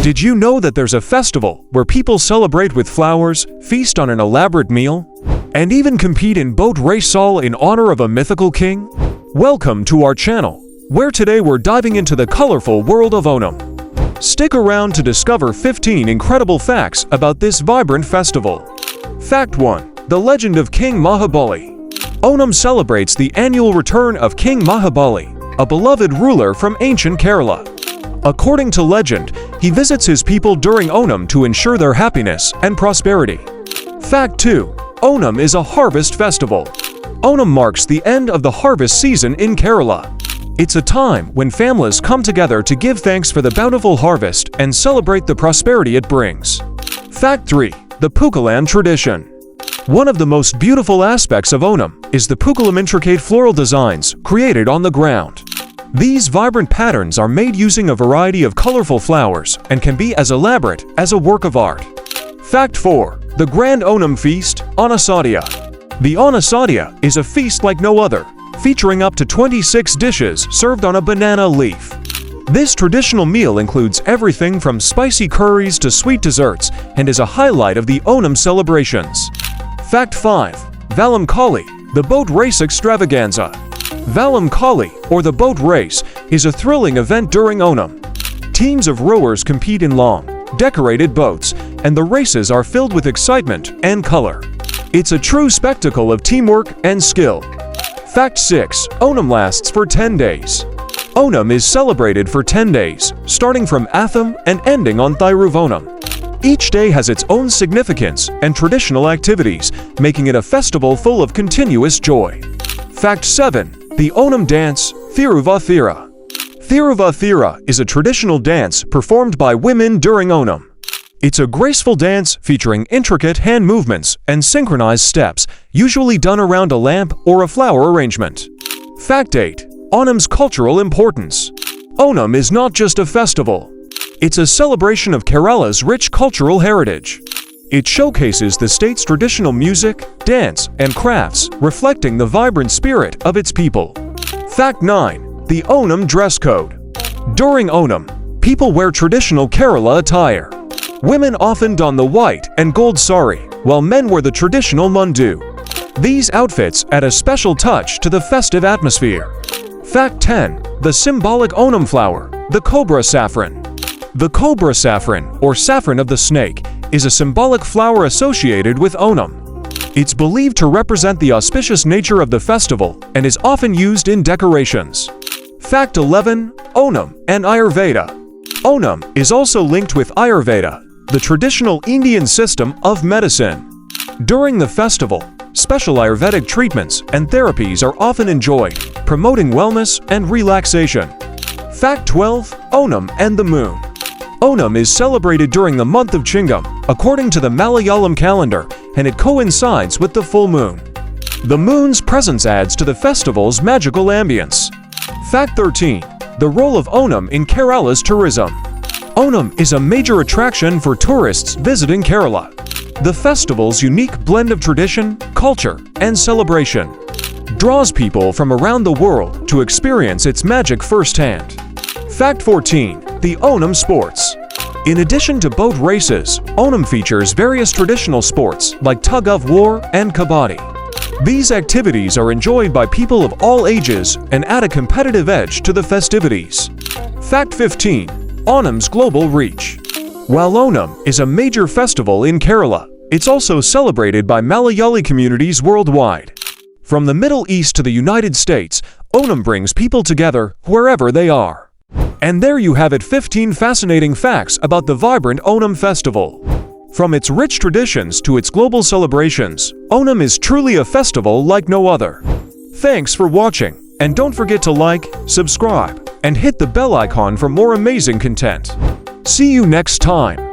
Did you know that there's a festival where people celebrate with flowers, feast on an elaborate meal, and even compete in boat race in honor of a mythical king? Welcome to our channel, where today we're diving into the colorful world of Onam. Stick around to discover 15 incredible facts about this vibrant festival. Fact 1. The legend of King Mahabali. Onam celebrates the annual return of King Mahabali, a beloved ruler from ancient Kerala. According to legend, he visits his people during Onam to ensure their happiness and prosperity. Fact 2. Onam is a harvest festival. Onam marks the end of the harvest season in Kerala. It's a time when families come together to give thanks for the bountiful harvest and celebrate the prosperity it brings. Fact 3. The Pujalam tradition. One of the most beautiful aspects of Onam is the Pujalam intricate floral designs created on the ground. These vibrant patterns are made using a variety of colorful flowers and can be as elaborate as a work of art. Fact 4. The Grand Onam Feast, Onam Sadhya. The Onam Sadhya is a feast like no other, featuring up to 26 dishes served on a banana leaf. This traditional meal includes everything from spicy curries to sweet desserts and is a highlight of the Onam celebrations. Fact 5. Vallam Kali, the boat race extravaganza. Vallam Kali, or the boat race, is a thrilling event during Onam. Teams of rowers compete in long, decorated boats, and the races are filled with excitement and color. It's a true spectacle of teamwork and skill. Fact 6. Onam lasts for 10 days. Onam is celebrated for 10 days, starting from Atham and ending on Thiruvonam. Each day has its own significance and traditional activities, making it a festival full of continuous joy. Fact 7. The Onam dance, Thiruvathira. Thiruvathira is a traditional dance performed by women during Onam. It's a graceful dance featuring intricate hand movements and synchronized steps, usually done around a lamp or a flower arrangement. Fact 8. Onam's cultural importance. Onam is not just a festival. It's a celebration of Kerala's rich cultural heritage. It showcases the state's traditional music, dance, and crafts, reflecting the vibrant spirit of its people. Fact 9. The Onam dress code. During Onam, people wear traditional Kerala attire. Women often don the white and gold sari, while men wear the traditional mundu. These outfits add a special touch to the festive atmosphere. Fact 10. The symbolic Onam flower, the cobra saffron. The cobra saffron, or saffron of the snake, is a symbolic flower associated with Onam. It's believed to represent the auspicious nature of the festival and is often used in decorations. Fact 11. Onam and Ayurveda. Onam is also linked with Ayurveda, the traditional Indian system of medicine. During the festival, special Ayurvedic treatments and therapies are often enjoyed, promoting wellness and relaxation. Fact 12. Onam and the moon. Onam is celebrated during the month of Chingam, according to the Malayalam calendar, and it coincides with the full moon. The moon's presence adds to the festival's magical ambience. Fact 13. The role of Onam in Kerala's tourism. Onam is a major attraction for tourists visiting Kerala. The festival's unique blend of tradition, culture, and celebration draws people from around the world to experience its magic firsthand. Fact 14. The Onam sports. In addition to boat races, Onam features various traditional sports like tug of war and kabaddi. These activities are enjoyed by people of all ages and add a competitive edge to the festivities. Fact 15. Onam's global reach. While Onam is a major festival in Kerala, it's also celebrated by Malayali communities worldwide. From the Middle East to the United States, Onam brings people together wherever they are. And there you have it, 15 fascinating facts about the vibrant Onam festival. From its rich traditions to its global celebrations, Onam is truly a festival like no other. Thanks for watching, and don't forget to like, subscribe, and hit the bell icon for more amazing content. See you next time.